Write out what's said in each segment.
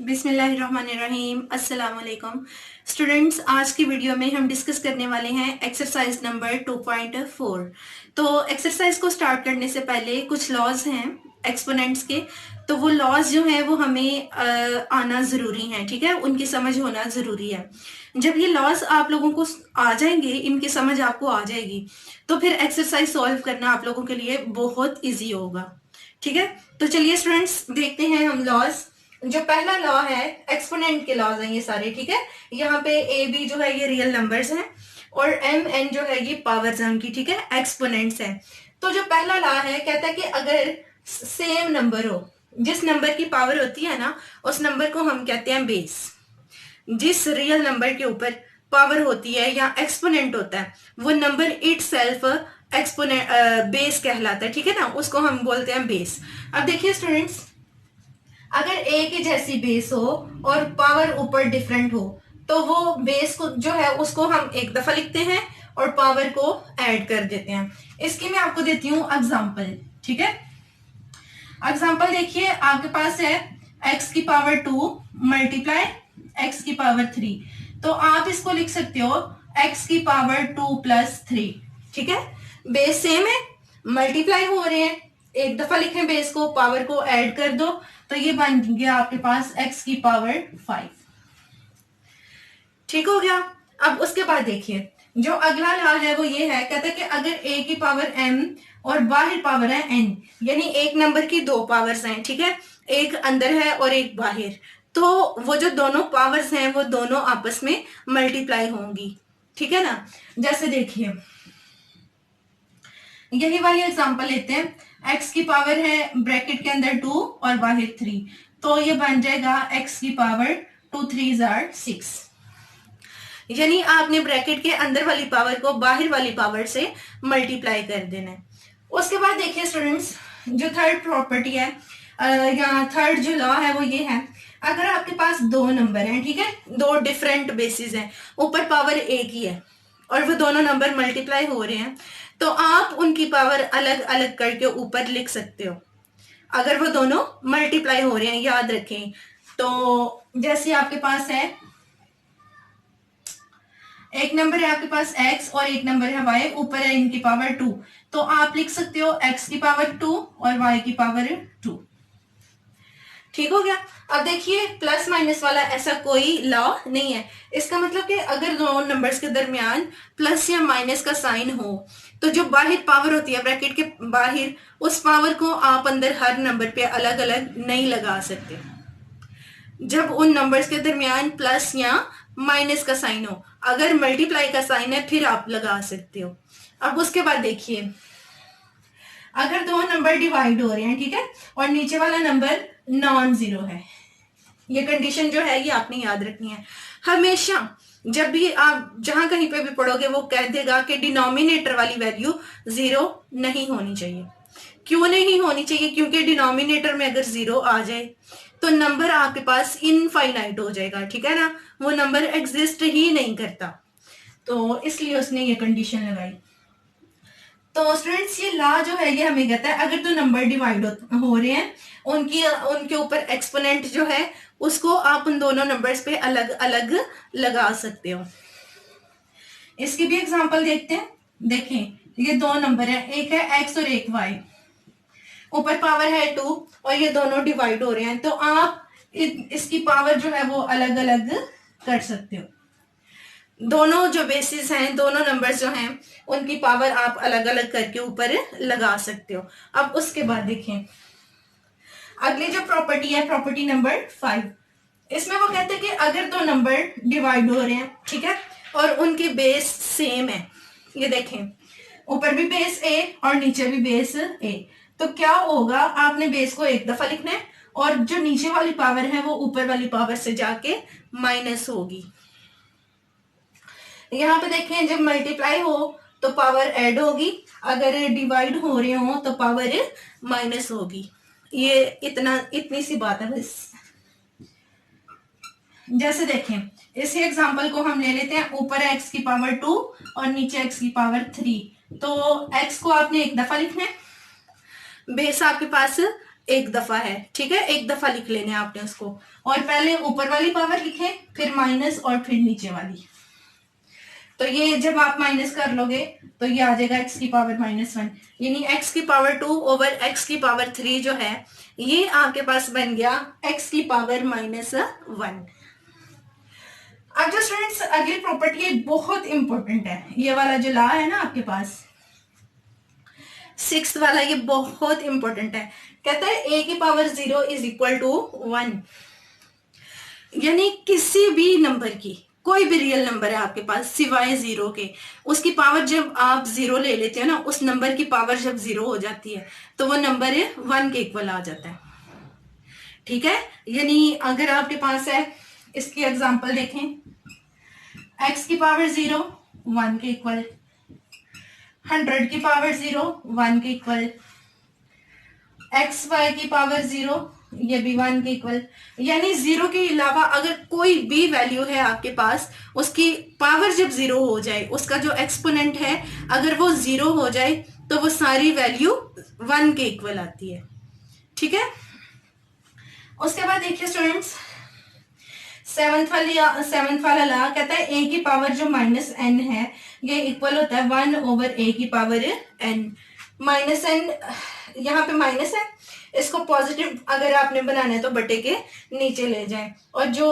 बिस्मिल्लाहिर्रहमानिर्रहीम। अस्सलाम वालेकुम स्टूडेंट्स। आज की वीडियो में हम डिस्कस करने वाले हैं एक्सरसाइज नंबर 2.4। तो एक्सरसाइज को स्टार्ट करने से पहले कुछ लॉज हैं एक्सपोनेंट्स के, तो वो लॉज जो हैं वो हमें आना ज़रूरी हैं, ठीक है, उनकी समझ होना ज़रूरी है। जब ये लॉज आप लोगों को आ जाएंगे, इनकी समझ आपको आ जाएगी, तो फिर एक्सरसाइज सॉल्व करना आप लोगों के लिए बहुत ईजी होगा, ठीक है। तो चलिए स्टूडेंट्स, देखते हैं हम लॉज। जो पहला लॉ है, एक्सपोनेंट के लॉज हैं ये सारे, ठीक है। यहाँ पे ए बी जो है ये रियल नंबर्स हैं और एम एन जो है ये पावर्स हैं उनकी, ठीक है, एक्सपोनेंट्स हैं। तो जो पहला लॉ है कहता है कि अगर सेम नंबर हो, जिस नंबर की पावर होती है ना उस नंबर को हम कहते हैं बेस। जिस रियल नंबर के ऊपर पावर होती है या एक्सपोनेंट होता है वो नंबर इटसेल्फ एक्सपोनेंट बेस कहलाता है, ठीक है ना, उसको हम बोलते हैं बेस। अब देखिए स्टूडेंट्स, अगर ए की जैसी बेस हो और पावर ऊपर डिफरेंट हो तो वो बेस को जो है उसको हम एक दफा लिखते हैं और पावर को ऐड कर देते हैं। इसकी मैं आपको देती हूं एग्जांपल, ठीक है। एग्जांपल देखिए, आपके पास है x की पावर 2 मल्टीप्लाई x की पावर 3, तो आप इसको लिख सकते हो x की पावर 2 प्लस 3, ठीक है। बेस सेम है, मल्टीप्लाई हो रहे हैं, एक दफा लिखें बेस को, पावर को ऐड कर दो, तो ये बन गया आपके पास x की पावर 5, ठीक हो गया। अब उसके बाद देखिए, जो अगला लॉ है वो ये है, कहता है कि अगर a की पावर m और बाहर पावर है n, यानी एक नंबर की दो पावर्स हैं, ठीक है, एक अंदर है और एक बाहर, तो वो जो दोनों पावर्स हैं वो दोनों आपस में मल्टीप्लाई होंगी, ठीक है ना। जैसे देखिए, यही वाली एग्जांपल लेते हैं, x की पावर है ब्रैकेट के अंदर 2 और बाहर 3, तो ये बन जाएगा x की पावर 2 3 6, यानी आपने ब्रैकेट के अंदर वाली पावर को बाहर वाली पावर से मल्टीप्लाई कर देना है। उसके बाद देखिए स्टूडेंट्स, जो थर्ड प्रॉपर्टी है या थर्ड जो लॉ है वो ये है, अगर आपके पास दो नंबर हैं, ठीक है, दो डिफरेंट बेसिस हैं, ऊपर पावर एक ही है और वो दोनों नंबर मल्टीप्लाई हो रहे हैं, तो आप उनकी पावर अलग अलग करके ऊपर लिख सकते हो अगर वो दोनों मल्टीप्लाई हो रहे हैं, याद रखें। तो जैसे आपके पास है, एक नंबर है आपके पास x और एक नंबर है y, ऊपर है इनकी पावर 2, तो आप लिख सकते हो x की पावर 2 और y की पावर 2, ठीक हो गया। अब देखिए, प्लस माइनस वाला ऐसा कोई लॉ नहीं है। इसका मतलब कि अगर दो नंबर्स के दरमियान प्लस या माइनस का साइन हो तो जो बाहर पावर होती है ब्रैकेट के बाहर, उस पावर को आप अंदर हर नंबर पे अलग अलग नहीं लगा सकते। जब उन नंबर्स के दरमियान प्लस या माइनस का साइन हो, अगर मल्टीप्लाई का साइन है फिर आप लगा सकते हो। अब उसके बाद देखिए, अगर दो नंबर डिवाइड हो रहे हैं, ठीक है, और नीचे वाला नंबर नॉन जीरो है, ये कंडीशन जो है ये आपने याद रखनी है हमेशा। जब भी आप जहां कहीं पे भी पढ़ोगे वो कह देगा कि डिनोमिनेटर वाली वैल्यू जीरो नहीं होनी चाहिए। क्यों नहीं होनी चाहिए? क्योंकि डिनोमिनेटर में अगर जीरो आ जाए तो नंबर आपके पास इनफाइनाइट हो जाएगा, ठीक है ना, वो नंबर एग्जिस्ट ही नहीं करता, तो इसलिए उसने ये कंडीशन लगाई। तो स्टूडेंट्स, ये लॉ जो है ये हमें कहता है अगर तो नंबर डिवाइड हो रहे हैं, उनके ऊपर एक्सपोनेंट जो है उसको आप उन दोनों नंबर्स पे अलग अलग लगा सकते हो। इसकी भी एग्जांपल देखते हैं। देखें, ये दो नंबर है, एक है x और एक y, ऊपर पावर है 2 और ये दोनों डिवाइड हो रहे हैं, तो आप इसकी पावर जो है वो अलग अलग कर सकते हो। दोनों जो बेसिस हैं, दोनों नंबर्स जो हैं उनकी पावर आप अलग अलग करके ऊपर लगा सकते हो। अब उसके बाद देखें, अगली जो प्रॉपर्टी है, प्रॉपर्टी नंबर 5, इसमें वो कहते हैं कि अगर दो नंबर डिवाइड हो रहे हैं, ठीक है, और उनके बेस सेम है, ये देखें ऊपर भी बेस a और नीचे भी बेस a, तो क्या होगा, आपने बेस को एक दफा लिखना है और जो नीचे वाली पावर है वो ऊपर वाली पावर से जाके माइनस होगी। यहाँ पे देखें, जब मल्टीप्लाई हो तो पावर ऐड होगी, अगर डिवाइड हो रहे हो तो पावर माइनस होगी। ये इतनी सी बात है बस। जैसे देखें, इसी एग्जांपल को हम ले लेते हैं, ऊपर है x की पावर 2 और नीचे x की पावर 3, तो x को आपने एक दफा लिखना है, बेस आपके पास एक दफा है, ठीक है, एक दफा लिख लेना है आपने उसको। और पहले ऊपर वाली पावर लिखें, फिर माइनस, और फिर नीचे वाली। तो ये जब आप माइनस कर लोगे तो ये आ जाएगा x की पावर -1, यानी x की पावर 2 ओवर x की पावर 3 जो है ये आपके पास बन गया x की पावर -1। अब जो स्टूडेंट्स अगली प्रॉपर्टी है बहुत इंपॉर्टेंट है, ये वाला जो ला है ना आपके पास 6th वाला, ये बहुत इंपॉर्टेंट है। कहता है a की पावर 0 इज इक्वल टू 1, यानी किसी भी नंबर की, कोई भी रियल नंबर है आपके पास सिवाय 0 के, उसकी पावर जब आप 0 ले लेते हो ना, उस नंबर की पावर जब 0 हो जाती है तो वो नंबर 1 के इक्वल आ जाता है, ठीक है। यानी अगर आपके पास है, इसकी एग्जांपल देखें, x की पावर 0 1 के इक्वल, 100 की पावर 0 1 के इक्वल, xy की पावर 0 ये भी 1 के इक्वल, यानी 0 के अलावा अगर कोई भी वैल्यू है आपके पास, उसकी पावर जब 0 हो जाए, उसका जो एक्सपोनेंट है अगर वो 0 हो जाए तो वो सारी वैल्यू 1 के इक्वल आती है, ठीक है। उसके बाद देखिए स्टूडेंट्स, सेवंथ वाला ला कहता है a की पावर जो -n है ये इक्वल होता है 1 ओवर a की पावर n। -n यहाँ पे माइनस है, इसको पॉजिटिव अगर आपने बनाना है तो बटे के नीचे ले जाएं, और जो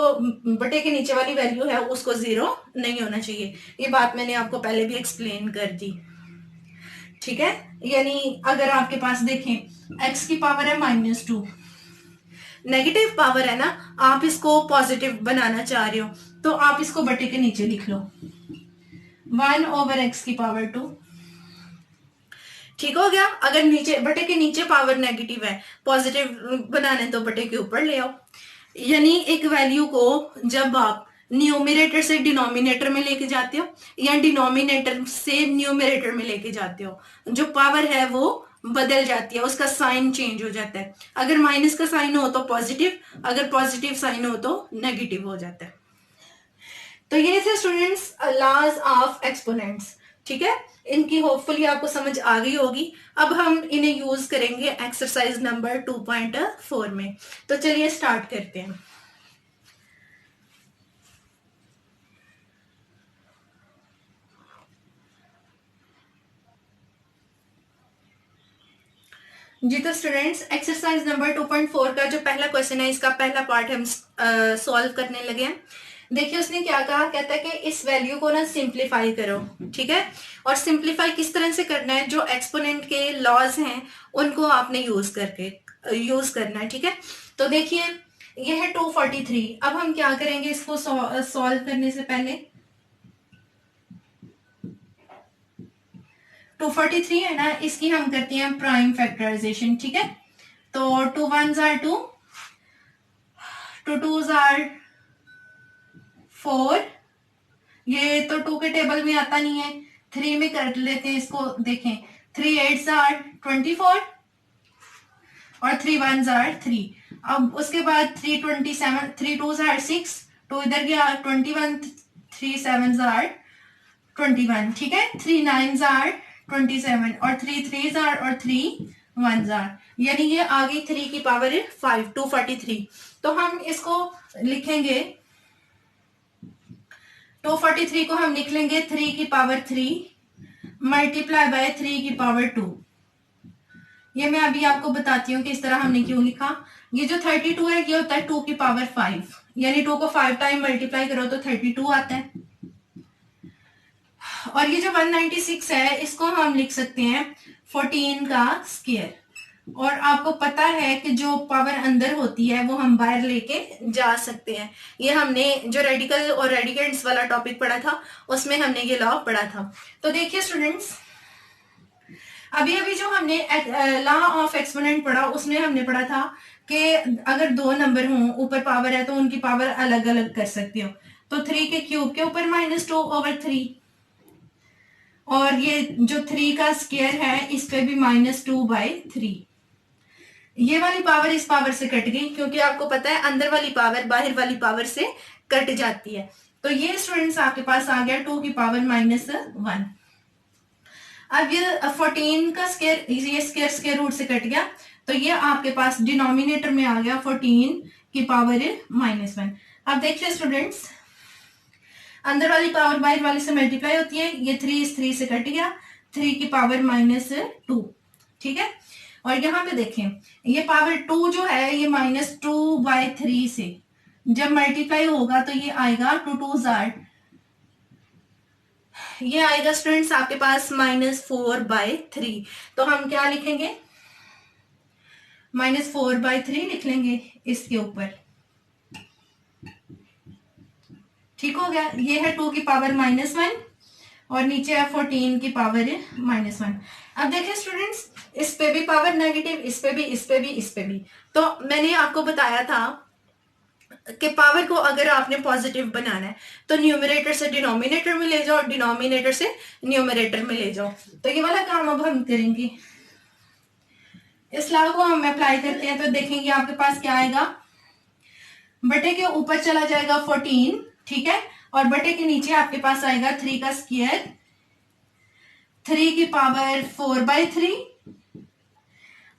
बटे के नीचे वाली वैल्यू है उसको 0 नहीं होना चाहिए। ये बात मैंने आपको पहले भी एक्सप्लेन कर दी, ठीक है। यानी अगर आपके पास देखें x की पावर है -2, नेगेटिव पावर है ना, आप इसको पॉजिटिव बनाना चाह रहे हो तो आप इसको बटे के नीचे लिख लो 1 ओवर x की पावर 2, ठीक हो गया। अगर नीचे बटे के नीचे पावर नेगेटिव है, पॉजिटिव बनाना है तो बटे के ऊपर ले आओ। यानी एक वैल्यू को जब आप न्यूमरेटर से डिनोमिनेटर में लेके जाते हो या डिनोमिनेटर से न्यूमरेटर में लेके जाते हो, जो पावर है वो बदल जाती है, उसका साइन चेंज हो जाता है। अगर माइनस का साइन हो तो पॉजिटिव, अगर पॉजिटिव साइन हो तो नेगेटिव हो जाता है। तो ये थे स्टूडेंट्स लॉज ऑफ एक्सपोनेंट्स, ठीक है। इनकी होपफुली आपको समझ आ गई होगी। अब हम इन्हें यूज करेंगे एक्सरसाइज नंबर 2.4 में। तो चलिए स्टार्ट करते हैं। जी तो स्टूडेंट्स एक्सरसाइज नंबर 2.4 का जो पहला क्वेश्चन है, इसका पहला पार्ट हम सॉल्व करने लगे हैं। देखिए उसने क्या कहा, कहता है कि इस वैल्यू को ना सिंप्लीफाई करो, ठीक है। और सिंप्लीफाई किस तरह से करना है, जो एक्सपोनेंट के लॉज हैं उनको आपने यूज करना है, ठीक है। तो देखिए ये है 243। अब हम क्या करेंगे, इसको सॉल्व करने से पहले 243 है ना, इसकी हम करते हैं प्राइम फैक्टराइजेशन, ठीक है। तो 2 1s are 2, 2 2s are 4, ये तो 2 के टेबल में आता नहीं है, 3 में कर लेते हैं इसको। देखें 3 8s are 24 और 3 1s are 3। अब उसके बाद 3 27, 3 2s are 6, तो इधर गया 21, 3 7s are 21, ठीक है। 3 9s are 27 और 3 3s are और 3 1s are, यानी ये आ गई 3 की पावर 5, 243। तो हम इसको लिखेंगे, 243 को हम लिख लेंगे 3 की पावर 3 मल्टीप्लाई बाय 3 की पावर 2। ये मैं अभी आपको बताती हूँ कि इस तरह हमने क्यों लिखा। ये जो 32 है ये होता है 2 की पावर 5, यानी 2 को 5 टाइम मल्टीप्लाई करो तो 32 आता है। और ये जो 196 है इसको हम लिख सकते हैं 14 का स्क्वायर। और आपको पता है कि जो पावर अंदर होती है वो हम बाहर लेके जा सकते हैं। ये हमने जो रेडिकल और रेडिकेंड्स वाला टॉपिक पढ़ा था उसमें हमने ये लॉ पढ़ा था। तो देखिए स्टूडेंट्स, अभी जो हमने लॉ ऑफ एक्सपोनेंट पढ़ा उसमें हमने पढ़ा था कि अगर दो नंबर हों ऊपर पावर है तो उनकी पावर अलग अलग कर सकते हो। तो 3 के क्यूब के ऊपर -2 ओवर 3, और ये जो 3 का स्क्वायर है इस पे भी -2/3। ये वाली पावर इस पावर से कट गई, क्योंकि आपको पता है अंदर वाली पावर बाहर वाली पावर से कट जाती है। तो ये स्टूडेंट्स आपके पास आ गया 2 की पावर -1। अब ये 14 का स्क्वायर, ये स्क्वायर रूट से कट गया, तो ये आपके पास डिनोमिनेटर में आ गया 14 की पावर -1। अब देखिए स्टूडेंट्स, अंदर वाली पावर बाहर वाले से मल्टीप्लाई होती है, ये 3 इस 3 से कट गया, 3 की पावर -2, ठीक है। और यहाँ पे देखें, ये पावर 2 जो है ये -2/3 से जब मल्टीप्लाई होगा तो ये आएगा 2 2 जार, ये आएगा स्टूडेंट्स आपके पास -4/3। तो हम क्या लिखेंगे, -4/3 लिख लेंगे इसके ऊपर, ठीक हो गया। ये है 2 की पावर -1 और नीचे है 14 की पावर -1। अब देखिए स्टूडेंट्स, इस पे भी पावर नेगेटिव, इस पे भी, इस पे भी, इस पे भी। तो मैंने आपको बताया था कि पावर को अगर आपने पॉजिटिव बनाना है तो न्यूमरेटर से डिनोमिनेटर में ले जाओ, डिनोमिनेटर से न्यूमरेटर में ले जाओ। तो ये वाला काम अब हम करेंगे। इस लॉ को हम अप्लाई करते हैं तो देखेंगे आपके पास क्या आएगा, बटे के ऊपर चला जाएगा 14, ठीक है, और बटे के नीचे आपके पास आएगा 3 का स्क्वायर, 3 की पावर 4/3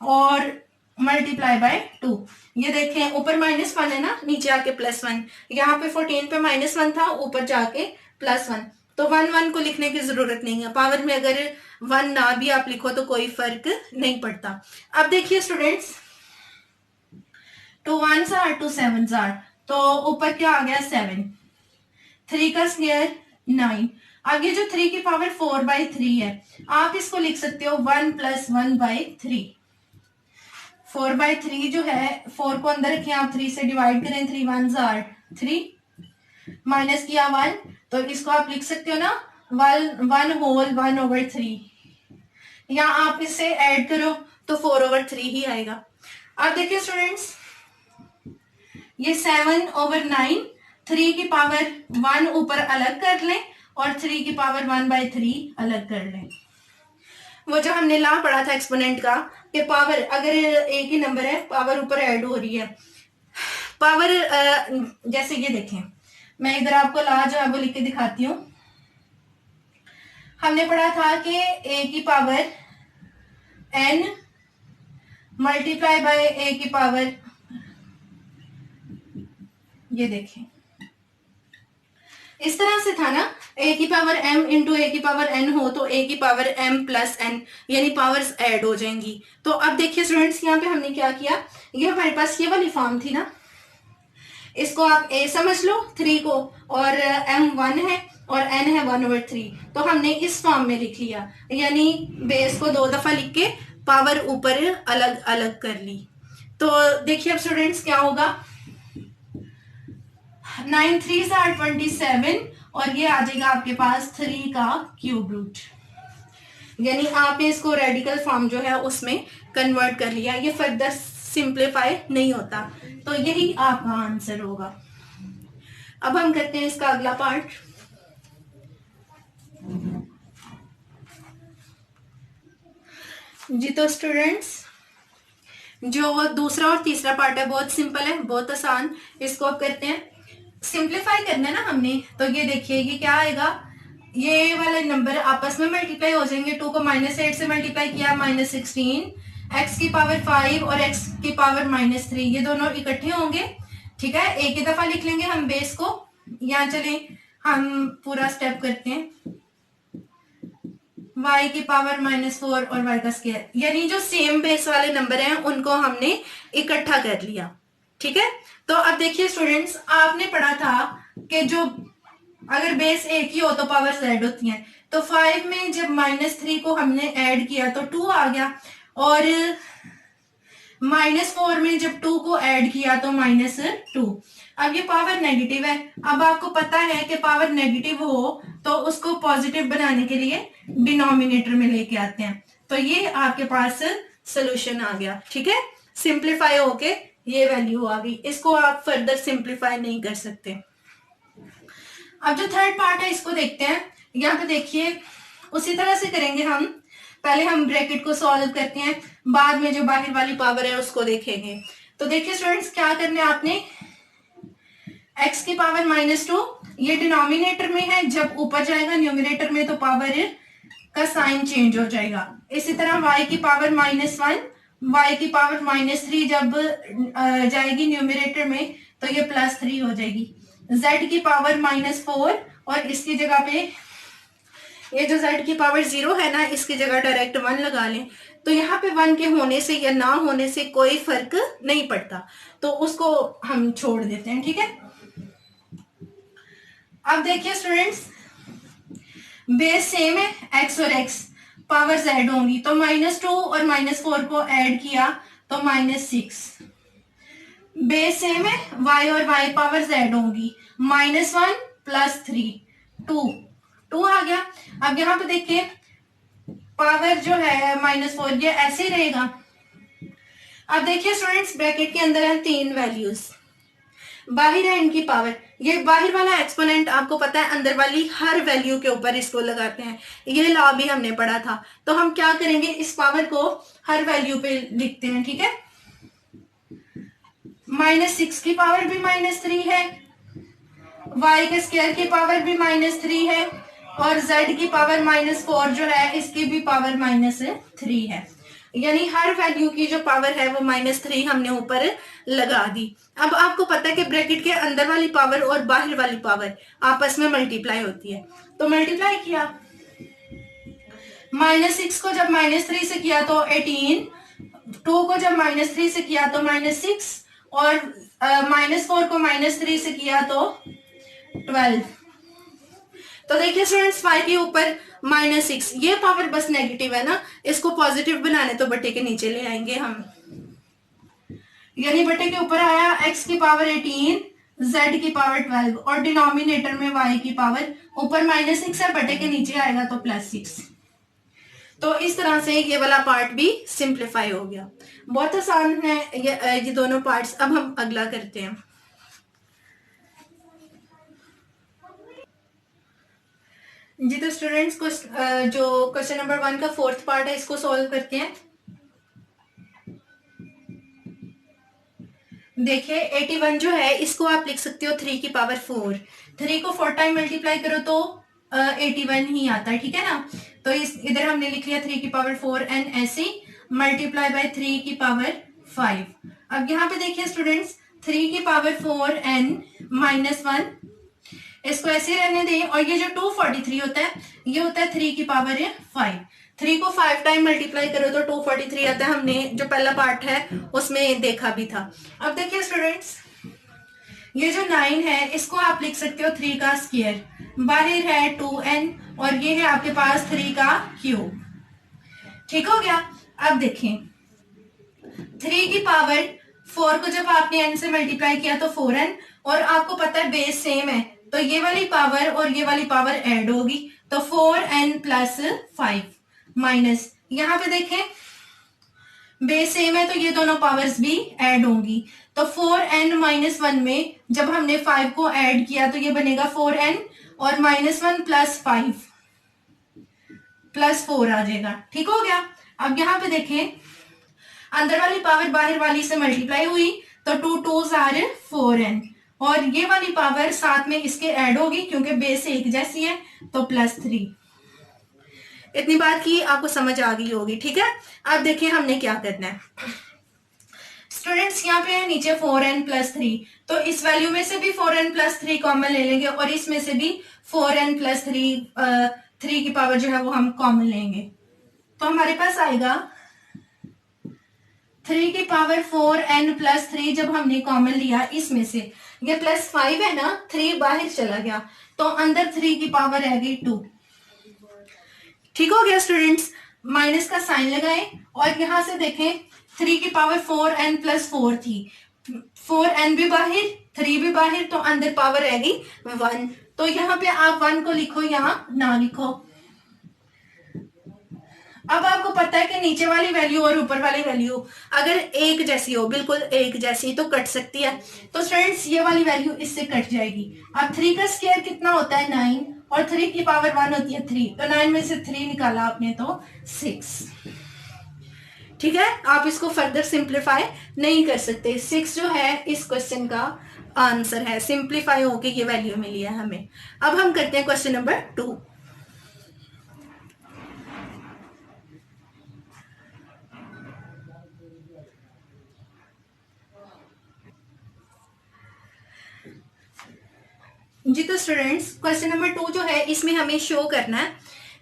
और मल्टीप्लाई बाय 2। ये देखें ऊपर -1 है ना, नीचे आके +1, यहाँ पे 14 पे -1 था, ऊपर जाके +1, तो 1 1 को लिखने की जरूरत नहीं है। पावर में अगर 1 ना भी आप लिखो तो कोई फर्क नहीं पड़ता। अब देखिए students, 2 1s are 2 7s are, तो ऊपर क्या आ गया 7, 3 का स्क्वायर 9। अब ये जो 3 की पावर 4/3 है, आप इसको लिख सकते हो 1 + 1/3। 4/3 जो है, 4 को अंदर रखें आप, 3 से डिवाइड करें, 3 1s are 3, माइनस किया 1, तो इसको आप लिख सकते हो ना 1 होल 1/3, या आप इससे ऐड करो तो 4/3 ही आएगा। अब देखिए स्टूडेंट्स, ये 7/9, 3 की पावर 1 ऊपर अलग कर लें और 3 की पावर 1/3 अलग कर लें। वो जो हमने लॉ पढ़ा था एक्सपोनेंट का, कि पावर अगर एक ही नंबर है, पावर ऊपर ऐड हो रही है, पावर जैसे ये देखें, मैं इधर आपको लॉ जो है वो लिख के दिखाती हूँ। हमने पढ़ा था कि a की power n multiply by a की पावर, ये देखें इस तरह से था ना, a की पावर m इंटू a की पावर n हो तो a की पावर m + n, यानी पावर्स ऐड हो जाएंगी। तो अब देखिए स्टूडेंट्स, यहाँ पे हमने क्या किया, ये हमारे पास ये वाली फॉर्म थी ना, इसको आप a समझ लो 3 को, और m 1 है और n है 1/3, तो हमने इस फॉर्म में लिख लिया, यानी बेस को 2 दफा लिख के पावर ऊपर अलग अलग कर ली। तो देखिए अब स्टूडेंट्स क्या होगा, 9 3s are 27 और ये आ जाएगा आपके पास 3 का क्यूब रूट, यानी आपने इसको रेडिकल फॉर्म जो है उसमें कन्वर्ट कर लिया, ये फर्दर सिंप्लीफाई नहीं होता। तो यही आपका आंसर होगा। अब हम करते हैं इसका अगला पार्ट। जी तो स्टूडेंट्स, जो दूसरा और तीसरा पार्ट है बहुत सिंपल है, बहुत आसान। इसको अब करते हैं, सिंप्लीफाई करना है ना हमने, तो ये देखिए ये क्या आएगा, ये वाले नंबर आपस में मल्टीप्लाई हो जाएंगे। 2 को -8 से मल्टीप्लाई किया -16, x की पावर 5 और x की पावर -3, ये दोनों इकट्ठे होंगे, ठीक है। एक ही दफा लिख लेंगे हम बेस को। यहाँ चले हम पूरा स्टेप करते हैं, y की पावर -4 और y का स्क्वायर, यानी जो सेम बेस वाले नंबर हैं उनको हमने इकट्ठा कर लिया, ठीक है। तो अब देखिए स्टूडेंट्स, आपने पढ़ा था कि जो अगर बेस एक ही हो तो पावर्स ऐड होती हैं, तो 5 में जब -3 को हमने ऐड किया तो 2 आ गया, और -4 में जब 2 को ऐड किया तो -2। अब ये पावर नेगेटिव है, अब आपको पता है कि पावर नेगेटिव हो तो उसको पॉजिटिव बनाने के लिए डिनोमिनेटर में लेके आते हैं। तो ये आपके पास सोल्यूशन आ गया, ठीक है। सिंप्लीफाई होके ये वैल्यू आ गई, इसको आप फर्दर सिंप्लीफाई नहीं कर सकते। अब जो थर्ड पार्ट है इसको देखते हैं। यहाँ पे देखिए उसी तरह से करेंगे हम, पहले हम ब्रैकेट को सॉल्व करते हैं, बाद में जो बाहर वाली पावर है उसको देखेंगे। तो देखिए स्टूडेंट्स, क्या करना है आपने, x की पावर -2 ये डिनोमिनेटर में है, जब ऊपर जाएगा न्यूमरेटर में तो पावर का साइन चेंज हो जाएगा। इसी तरह y की पावर -1 y की पावर -3 जब जाएगी न्यूमरेटर में तो ये +3 हो जाएगी। z की पावर -4 और इसकी जगह पे ये जो z की पावर 0 है ना, इसकी जगह डायरेक्ट 1 लगा लें। तो यहाँ पे 1 के होने से या ना होने से कोई फर्क नहीं पड़ता, तो उसको हम छोड़ देते हैं। ठीक है, अब देखिए स्टूडेंट्स, बेस सेम है, x और x, पावर z होंगी, तो -2 और -4 को ऐड किया तो -6। बेस सेम है, y और y पावर z होंगी, -1 + 3, 2 आ गया। अब यहाँ पे देखिए पावर जो है -4 ये ऐसे ही रहेगा। अब देखिए स्टूडेंट्स, ब्रैकेट के अंदर है 3 वैल्यूज, बाहर है इनकी पावर। ये बाहर वाला एक्सपोनेंट आपको पता है अंदर वाली हर वैल्यू के ऊपर इसको लगाते हैं, ये लॉ भी हमने पढ़ा था। तो हम क्या करेंगे, इस पावर को हर वैल्यू पे लिखते हैं। ठीक है, -6 की पावर भी -3 है, y के स्क्वायर की पावर भी -3 है और z की पावर -4 जो है इसकी भी पावर -3 है। यानी हर वैल्यू की जो पावर है वो -3 हमने ऊपर लगा दी। अब आपको पता है कि ब्रैकेट के अंदर वाली पावर और बाहर वाली पावर आपस में मल्टीप्लाई होती है, तो मल्टीप्लाई किया, -6 को जब -3 से किया तो 18, 2 को जब -3 से किया तो -6 और -4 को -3 से किया तो 12। तो देखिए स्टूडेंट्स, y के ऊपर -6, ये पावर बस नेगेटिव है ना, इसको पॉजिटिव बनाने तो बटे के नीचे ले आएंगे हम, यानी बटे के ऊपर आया x की पावर 18, z की पावर 12 और डिनोमिनेटर में y की पावर, ऊपर -6 है, बटे के नीचे आएगा तो +6। तो इस तरह से ये वाला पार्ट भी सिंप्लीफाई हो गया। बहुत आसान है ये दोनों पार्ट्स। अब हम अगला करते हैं। जी तो स्टूडेंट्स को जो क्वेश्चन नंबर 1 का 4th पार्ट है इसको सॉल्व करते हैं। देखिए 81 जो है इसको आप लिख सकते हो 3 की पावर 4, 3 को 4 टाइम मल्टीप्लाई करो तो 81 ही आता है। ठीक है ना, तो इस इधर हमने लिख लिया 3 की पावर 4 एंड ऐसे मल्टीप्लाई बाय 3 की पावर 5। अब यहाँ पे देखिए स्टूडेंट्स, 3 की पावर 4 एन -1, इसको ऐसे रहने दें, और ये जो 243 होता है ये होता है 3 की पावर 5। 3 को 5 टाइम मल्टीप्लाई करो तो 243 आता है, हमने जो पहला पार्ट है उसमें देखा भी था। अब देखिए स्टूडेंट्स, ये जो 9 है इसको आप लिख सकते हो 3 का स्क्वायर, बाहर है 2n और ये है आपके पास 3 का क्यूब। ठीक हो गया। अब देखें 3 की पावर 4 को जब आपने n से मल्टीप्लाई किया तो 4n, और आपको पता है बेस सेम है तो ये वाली पावर और ये वाली पावर ऐड होगी, तो 4n + 5 माइनस, यहाँ पे देखें बेस सेम है तो ये दोनों पावर्स भी ऐड होंगी, तो 4n - 1 में जब हमने 5 को ऐड किया तो ये बनेगा 4n और -1 + 5 + 4 आ जाएगा। ठीक हो गया। अब यहाँ पे देखें अंदर वाली पावर बाहर वाली से मल्टीप्लाई हुई तो 2 2s are 4n और ये वाली पावर साथ में इसके ऐड होगी क्योंकि बेस एक जैसी है तो +3। इतनी बात की आपको समझ आ गई होगी। ठीक है, अब देखिए हमने क्या करना है स्टूडेंट्स, यहाँ पे है नीचे 4n + 3, तो इस वैल्यू में से भी 4n + 3 कॉमन ले लेंगे और इसमें से भी 4n + 3 की पावर जो है वो हम कॉमन लेंगे, तो हमारे पास आएगा 3 की पावर 4n + 3। जब हमने कॉमन लिया इसमें से ये +5 है ना, 3 बाहर चला गया तो अंदर 3 की पावर रह गई 2। ठीक हो गया स्टूडेंट्स, माइनस का साइन लगाएं और यहां से देखें 3 की पावर 4n + 4 थी, 4n भी बाहर 3 भी बाहर, तो अंदर पावर रहेगी 1, तो यहाँ पे आप 1 को लिखो, यहाँ ना लिखो। अब आपको पता है कि नीचे वाली वैल्यू और ऊपर वाली वैल्यू अगर एक जैसी हो, बिल्कुल एक जैसी, तो कट सकती है, तो स्टूडेंट्स ये वाली वैल्यू इससे कट जाएगी। अब 3 का स्क्वायर कितना होता है 9 और 3 की पावर 1 होती है 3, तो 9 में से 3 निकाला आपने तो 6। ठीक है, आप इसको फर्दर सिंप्लीफाई नहीं कर सकते। 6 जो है इस क्वेश्चन का आंसर है, सिंप्लीफाई होके ये वैल्यू मिली है हमें। अब हम करते हैं क्वेश्चन नंबर 2। जी तो स्टूडेंट्स क्वेश्चन नंबर 2 जो है इसमें हमें शो करना है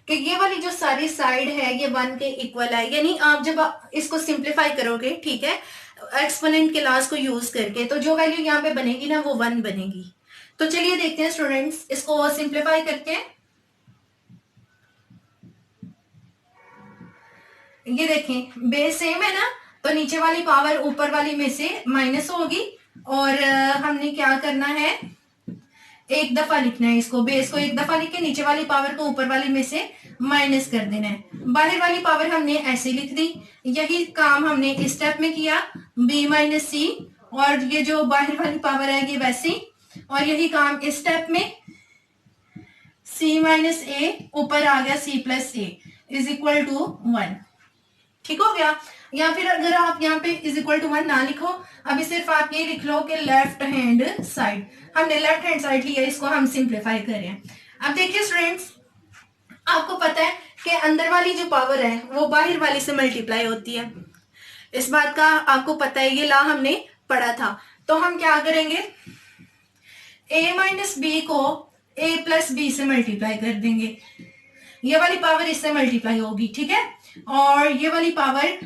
कि ये वाली जो सारी साइड है ये 1 के इक्वल है, यानी आप जब इसको सिंप्लीफाई करोगे, ठीक है, एक्सपोनेंट के लॉज को यूज करके, तो जो वैल्यू यहाँ पे बनेगी ना वो 1 बनेगी। तो चलिए देखते हैं स्टूडेंट्स इसको सिंप्लीफाई करके। ये देखें बेस सेम है ना, तो नीचे वाली पावर ऊपर वाली में से माइनस होगी और हमने क्या करना है, एक दफा लिखना है इसको, बेस को एक दफा लिख के नीचे वाली पावर को ऊपर वाली में से माइनस कर देना है। बाहर वाली पावर हमने ऐसे लिख दी, यही काम हमने इस स्टेप में किया, b माइनस सी, और ये जो बाहर वाली पावर है ये वैसी, और यही काम इस स्टेप में c माइनस ए, ऊपर आ गया c plus A is equal to 1। ठीक हो गया। या फिर अगर आप यहाँ पे इज इक्वल टू 1 ना लिखो, अभी सिर्फ आप ये लिख लो कि लेफ्ट हैंड साइड, हमने लेफ्ट हैंड साइड लिया, इसको हम सिंप्लीफाई करें। अब देखिए स्टूडेंट्स, आपको पता है कि अंदर वाली जो पावर है वो बाहर वाली से मल्टीप्लाई होती है, इस बात का आपको पता है, ये ला हमने पढ़ा था। तो हम क्या करेंगे, a माइनस बी को a प्लस बी से मल्टीप्लाई कर देंगे, ये वाली पावर इससे मल्टीप्लाई होगी, ठीक है, और ये वाली पावर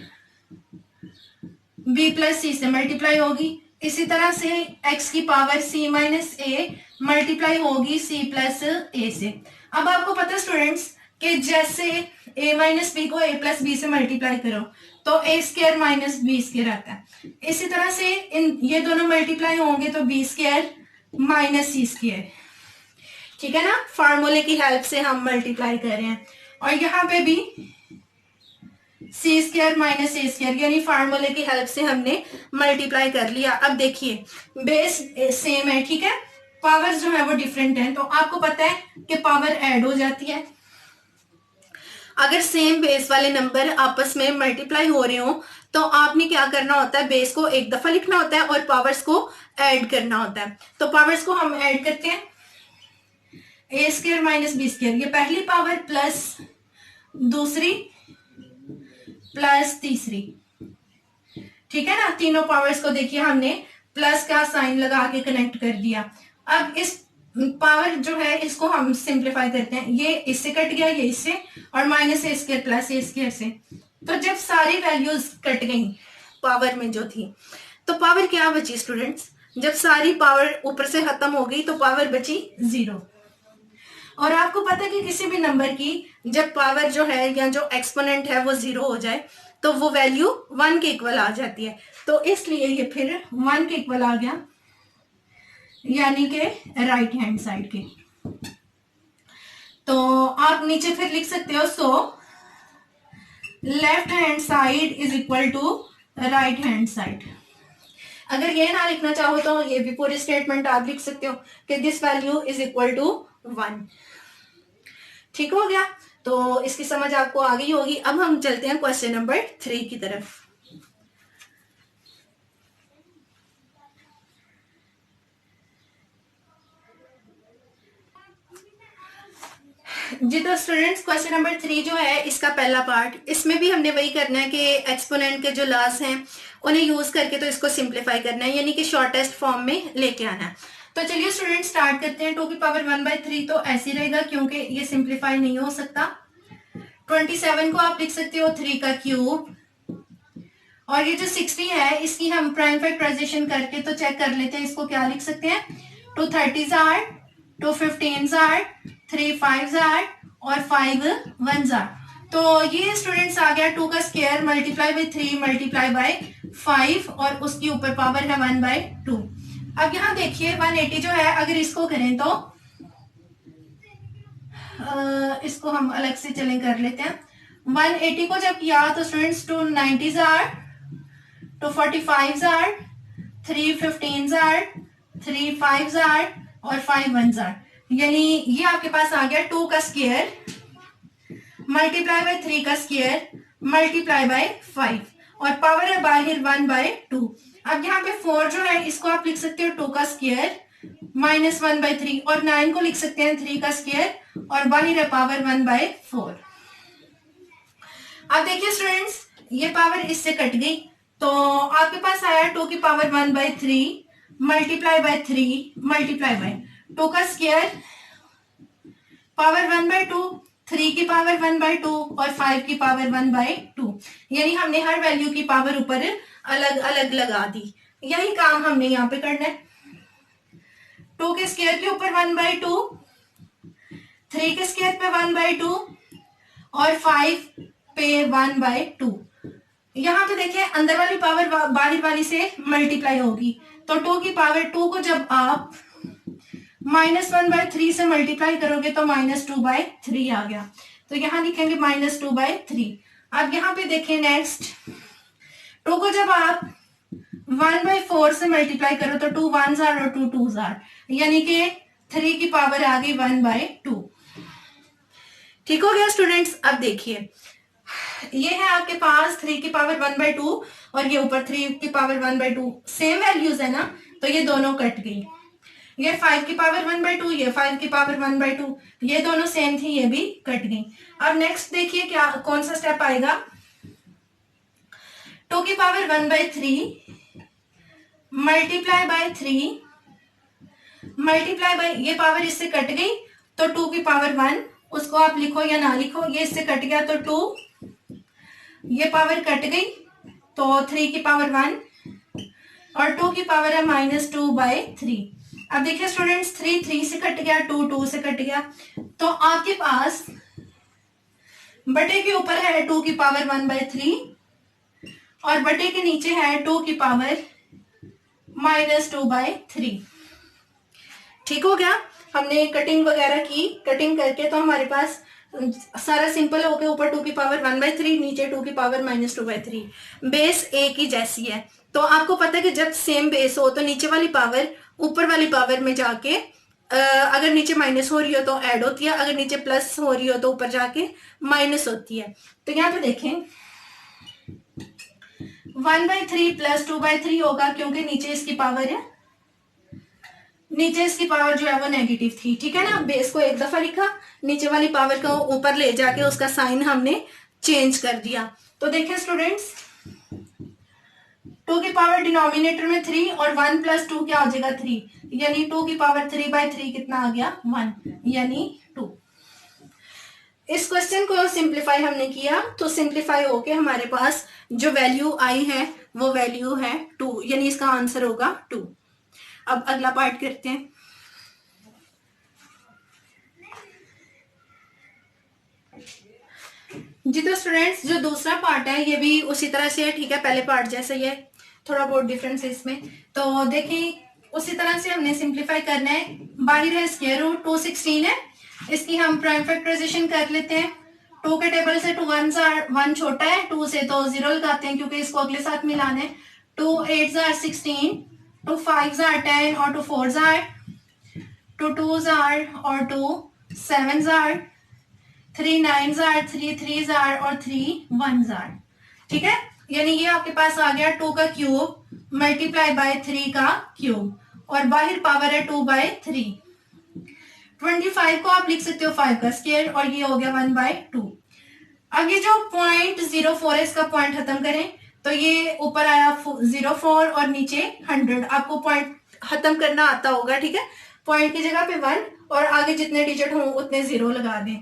b प्लस सी से मल्टीप्लाई होगी। इसी तरह से x की power c minus A multiply होगी c प्लस ए से। अब आपको पता स्टूडेंट्स कि जैसे a माइनस बी को a प्लस बी से मल्टीप्लाई करो तो a square minus B square आता है, इसी तरह से इन ये दोनों मल्टीप्लाई होंगे तो b स्क्वायर माइनस सी स्क्वायर, ठीक है ना, फार्मूले की हेल्प से हम मल्टीप्लाई कर रहे हैं। और यहाँ पे भी सी स्क्वायर माइनस ए स्क्वायर, यानी फार्मूले की हेल्प से हमने मल्टीप्लाई कर लिया। अब देखिए बेस सेम है, ठीक है, पावर्स जो है वो डिफरेंट है, तो आपको पता है कि पावर ऐड हो जाती है। अगर सेम बेस वाले नंबर आपस में मल्टीप्लाई हो रहे हो तो आपने क्या करना होता है, बेस को एक दफा लिखना होता है और पावर्स को ऐड करना होता है। तो पावर्स को हम ऐड करते हैं, ए स्क्वायर माइनस बी स्क्वायर, ये पहली पावर प्लस दूसरी प्लस तीसरी, ठीक है ना, तीनों पावर्स को देखिए हमने प्लस का साइन लगा के कनेक्ट कर दिया। अब इस पावर जो है इसको हम सिंप्लीफाई करते हैं, ये इससे कट गया, ये इससे, और माइनस ए स्क्वायर प्लस ए स्क्वायर से। तो जब सारी वैल्यूज कट गई पावर में जो थी, तो पावर क्या बची स्टूडेंट्स, जब सारी पावर ऊपर से खत्म हो गई तो पावर बची 0। और आपको पता है कि किसी भी नंबर की जब पावर जो है या जो एक्सपोनेंट है वो 0 हो जाए तो वो वैल्यू 1 के इक्वल आ जाती है, तो इसलिए ये फिर 1 के इक्वल आ गया, यानी कि राइट हैंड साइड के। तो आप नीचे फिर लिख सकते हो, so left hand side is equal to right hand side. अगर ये ना लिखना चाहो तो ये भी पूरी स्टेटमेंट आप लिख सकते हो कि this value is equal to 1। ठीक हो गया, तो इसकी समझ आपको आ गई होगी। अब हम चलते हैं क्वेश्चन नंबर 3 की तरफ। जी तो स्टूडेंट्स क्वेश्चन नंबर 3 जो है इसका पहला पार्ट, इसमें भी हमने वही करना है कि एक्सपोनेंट के जो लॉस हैं उन्हें यूज करके तो इसको सिंप्लीफाई करना है, यानी कि शॉर्टेस्ट फॉर्म में लेके आना है। तो चलिए स्टूडेंट स्टार्ट करते हैं। 2 की पावर 1/3 तो ऐसे रहेगा क्योंकि ये सिंप्लीफाई नहीं हो सकता। 27 को आप लिख सकते हो 3 का क्यूब, और ये जो 60 है इसकी हम प्राइम फैक्टराइजेशन करके तो चेक कर लेते हैं, इसको क्या लिख सकते हैं, 2 30s are, 2 15s are, 3 5s are और 5 1s आर। तो ये स्टूडेंट्स आ गया 2 का square multiply by 3 multiply by 5 और उसकी ऊपर पावर है 1/2। अब यहाँ देखिए 180 जो है, अगर इसको करें तो इसको हम अलग से चलें कर लेते हैं। 180 को जब किया तो students 2 90s are, 2 45s are, 3 15s are, 3 5s are और 5 1s आर, यानी ये आपके पास आ गया 2 का स्क्वायर मल्टीप्लाई बाय 3 का स्क्वायर मल्टीप्लाई बाय 5 और पावर है बाहर 1/2। अब यहाँ पे 4 जो है इसको आप लिख सकते हो 2 का स्क्वायर माइनस 1/3 और 9 को लिख सकते हैं 3 का स्क्वायर और बाहर है पावर 1/4। अब देखिए स्टूडेंट्स ये पावर इससे कट गई तो आपके पास आया 2 की power 1/3 multiply by 3 multiply by 2 का स्क्वायर पावर 1/2, 3 की पावर 1/2 और 5 की पावर 1/2, यानी हमने हर वैल्यू की पावर ऊपर अलग अलग लगा दी। यही काम हमने यहाँ पे करना है। 2 के स्क्वायर के ऊपर 1/2, 3 के स्क्वायर पे 1/2 और 5 पे 1/2। यहाँ पे देखिए अंदर वाली पावर बाहर वाली से मल्टीप्लाई होगी, तो 2 की पावर 2 को जब आप -1/3 से मल्टीप्लाई करोगे तो -2/3 आ गया, तो यहाँ लिखेंगे -2/3। अब यहाँ पे देखिए नेक्स्ट 2 को जब आप 1/4 से मल्टीप्लाई करो तो 2 1s are और 2 2s are, यानी कि 3 की पावर आ गई 1/2। ठीक हो गया स्टूडेंट्स। अब देखिए ये है आपके पास 3 की पावर 1/2 और ये ऊपर 3 की पावर 1/2, सेम वैल्यूज है ना, तो ये दोनों कट गई। ये 5 की पावर 1/2, ये 5 की पावर 1/2, ये दोनों सेम थी, ये भी कट गई। अब नेक्स्ट देखिए क्या कौन सा स्टेप आएगा। 2 की power 1/3 multiply by 3 multiply by, ये पावर इससे कट गई तो 2 की पावर 1, उसको आप लिखो या ना लिखो, ये इससे कट गया तो 2, ये पावर कट गई तो 3 की पावर 1 और 2 की पावर है -2/3। अब देखिए स्टूडेंट्स 3 3 से कट गया, 2 2 से कट गया, तो आपके पास बटे के ऊपर है 2 की पावर 1/3 और बटे के नीचे है 2 की पावर -2/3। ठीक हो गया। हमने कटिंग वगैरह की, कटिंग करके तो हमारे पास सारा सिंपल हो गया। ऊपर 2 की पावर 1/3, नीचे 2 की पावर -2/3। बेस एक ही जैसी है, तो आपको पता है कि जब सेम बेस हो तो नीचे वाली पावर ऊपर वाली पावर में जाके अगर नीचे माइनस हो रही हो तो ऐड होती है, अगर नीचे प्लस हो रही हो तो ऊपर जाके माइनस होती है। तो यहाँ पे देखें 1/3 + 2/3 होगा, क्योंकि नीचे इसकी पावर है, नीचे इसकी पावर जो है वो नेगेटिव थी। ठीक है ना, बेस को एक दफा लिखा, नीचे वाली पावर को ऊपर ले जाके उसका साइन हमने चेंज कर दिया। तो देखें स्टूडेंट्स 2 की पावर डिनोमिनेटर में 3 और 1 + 2 क्या हो जाएगा 3, यानी 2 की पावर 3/3 कितना आ गया 1, यानी 2। इस क्वेश्चन को सिंप्लीफाई हमने किया तो सिंप्लीफाई होके हमारे पास जो वैल्यू आई है वो वैल्यू है 2, यानी इसका आंसर होगा 2। अब अगला पार्ट करते हैं। जी तो स्टूडेंट्स जो दूसरा पार्ट है ये भी उसी तरह से है, ठीक है, पहले पार्ट जैसा ही है, थोड़ा बहुत डिफरेंस है इसमें। तो देखिए उसी तरह से हमने सिंप्लीफाई करना है। बाहर है स्क्वायर रूट 216 है, इसकी हम प्राइम फैक्टराइजेशन कर लेते हैं। 2 के टेबल से 2 1 छोटा है, 2 से तो 0 लगाते हैं क्योंकि इसको अगले साथ मिलाना है। 2 8 16, 2 5 10 और 2 4 2 2 और 2 7 3 9 3 3 और 3 1। ठीक है, यानी ये आपके पास आ गया 2 का क्यूब मल्टीप्लाई बाय 3 का क्यूब और बाहर पावर है 2/3। 25 को आप लिख सकते हो 5 का स्क्वायर और ये हो गया 1/2। अब ये जो 0.04 है इसका पॉइंट खत्म करें तो ये ऊपर आया 04 और नीचे 100। आपको पॉइंट खत्म करना आता होगा, ठीक है, पॉइंट की जगह पे 1 और आगे जितने डिजिट हों उतने 0 लगा दें,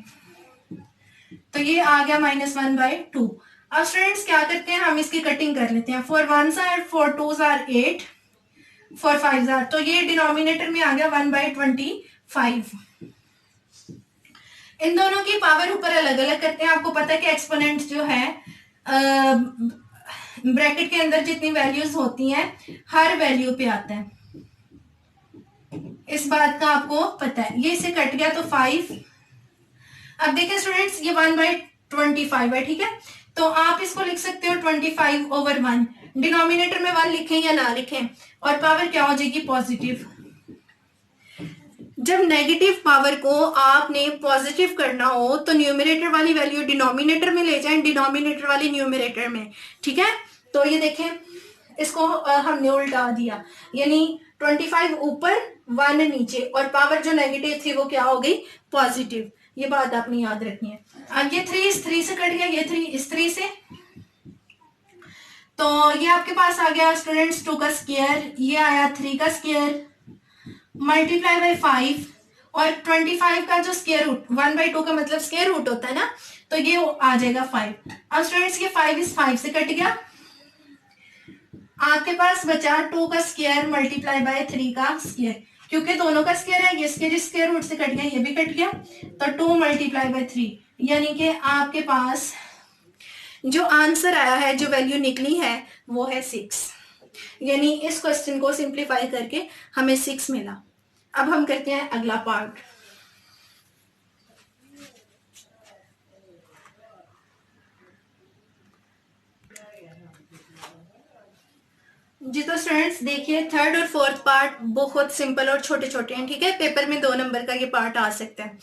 तो ये आ गया -1/2। अब स्टूडेंट्स क्या करते हैं, हम इसकी कटिंग कर लेते हैं। 4 1s are 4 2s are 8, 4 5s are, तो ये डिनोमिनेटर में आ गया 1/25। इन दोनों की पावर ऊपर अलग अलग करते हैं। आपको पता है कि एक्सपोनेंट जो है ब्रैकेट के अंदर जितनी वैल्यूज होती हैं हर वैल्यू पे आता है, इस बात का आपको पता है। ये इसे कट गया तो 5। अब देखिए स्टूडेंट्स ये 1/25 है, ठीक है, तो आप इसको लिख सकते हो 25/1। डिनोमिनेटर में 1 लिखें या ना लिखें और पावर क्या हो जाएगी पॉजिटिव। जब नेगेटिव पावर को आपने पॉजिटिव करना हो तो न्यूमरेटर वाली वैल्यू डिनोमिनेटर में ले जाएं, डिनोमिनेटर वाली न्यूमरेटर में, ठीक है। तो ये देखें इसको हमने उल्टा दिया, यानी 25 ऊपर 1 नीचे और पावर जो नेगेटिव थी वो क्या हो गई पॉजिटिव। ये बात आपने याद रखनी है। अब ये 3 इस 3 से कट गया, ये 3 इस 3 से, तो ये आपके पास आ गया स्टूडेंट्स 2 का स्क्वायर, ये आया 3 का स्क्वायर मल्टीप्लाई बाय 5 और 25 का जो स्क्वायर रूट 1/2 का मतलब स्क्वायर रूट होता है ना, तो ये आ जाएगा 5। अब स्टूडेंट्स ये 5 इस 5 से कट गया, आपके पास बचा 2 का स्क्वायर मल्टीप्लाई बाय 3 का स्क्वायर, क्योंकि दोनों का स्क्वायर है, ये स्क्वायर रूट से कट गया, ये भी कट गया, तो 2 मल्टीप्लाई बाय 3, यानी कि आपके पास जो आंसर आया है, जो वैल्यू निकली है वो है 6। यानी इस क्वेश्चन को सिंप्लीफाई करके हमें 6 मिला। अब हम करते हैं अगला पार्ट। जी तो स्टूडेंट्स देखिए, थर्ड और फोर्थ पार्ट बहुत सिंपल और छोटे छोटे हैं, ठीक है। पेपर में 2 नंबर का ये पार्ट आ सकता है।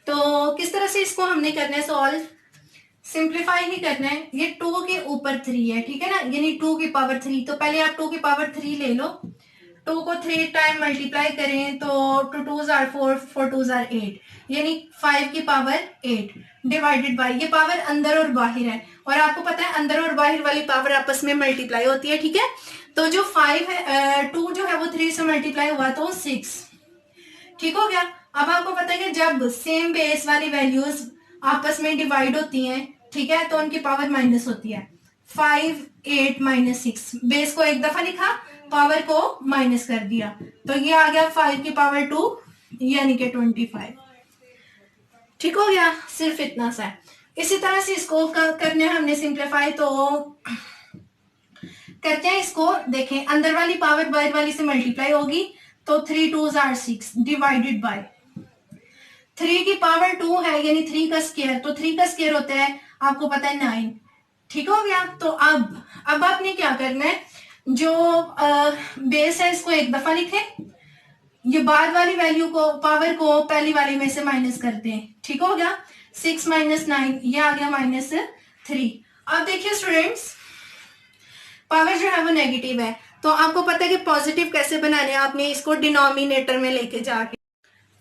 तो किस तरह से इसको हमने करना है सॉल्व, सिंप्लीफाई ही करना है। ये 2 के ऊपर 3 है, ठीक है ना, यानी 2 की पावर 3। तो पहले आप 2 की पावर 3 ले लो, 2 को 3 टाइम मल्टीप्लाई करें तो 2 2s are 4, 4 2s are 8, यानी 5 की पावर 8 डिवाइडेड बाय, ये पावर अंदर और बाहर है, और आपको पता है अंदर और बाहर वाली पावर आपस में मल्टीप्लाई होती है, ठीक है। तो जो 5 है, 2 जो है वो 3 से मल्टीप्लाई हुआ तो 6, ठीक हो गया। अब आपको पता है कि जब सेम बेस वाली वैल्यूज आपस में डिवाइड होती हैं, ठीक है, तो उनकी पावर माइनस होती है। 5 8 माइनस 6, बेस को एक दफा लिखा, पावर को माइनस कर दिया, तो ये आ गया 5 की पावर 2, यानी कि 25, ठीक हो गया। सिर्फ इतना सा है। इसी तरह से इसको करने हमने सिंप्लीफाई, तो करते हैं इसको। देखें, अंदर वाली पावर बाहर वाली से मल्टीप्लाई होगी, तो 3 2s are 6 डिवाइडेड बाय 3 की पावर 2 है, यानी 3 का स्क्वायर, तो 3 का स्क्वायर होता है आपको पता है 9, ठीक हो गया। तो अब आपने क्या करना है, जो बेस है इसको एक दफा लिखें, ये बाद वाली वैल्यू को, पावर को पहली वाली में से माइनस करते हैं, ठीक हो गया। 6 माइनस 9, ये आ गया -3। अब देखिए स्टूडेंट्स, पावर जो है वो नेगेटिव है, तो आपको पता है कि पॉजिटिव कैसे बनाने हैं, आपने इसको डिनोमिनेटर में लेके जाके,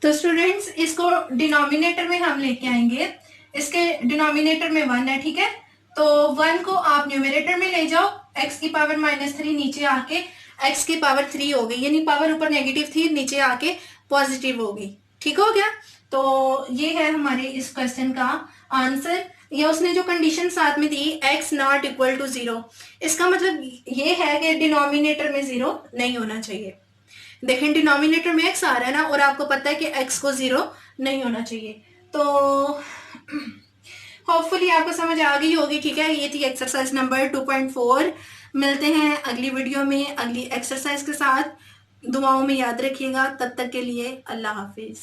तो स्टूडेंट्स इसको डिनोमिनेटर में हम लेके आएंगे। इसके डिनोमिनेटर में 1 है, ठीक है, तो 1 को आप न्यूमरेटर में ले जाओ, x की पावर -3 नीचे आके x की पावर 3 हो गई, यानी पावर ऊपर नेगेटिव थी, नीचे आके पॉजिटिव हो गई, ठीक हो गया। तो ये है हमारे इस क्वेश्चन का आंसर। या उसने जो कंडीशन साथ में दी x नॉट इक्वल टू 0, इसका मतलब ये है कि डिनोमिनेटर में 0 नहीं होना चाहिए। देखें डिनोमिनेटर में x आ रहा है ना, और आपको पता है कि x को 0 नहीं होना चाहिए। तो होपफुली आपको समझ आ गई होगी, ठीक है। ये थी एक्सरसाइज नंबर 2.4। मिलते हैं अगली वीडियो में अगली एक्सरसाइज के साथ। दुआओं में याद रखिएगा। तब तक के लिए अल्लाह हाफिज।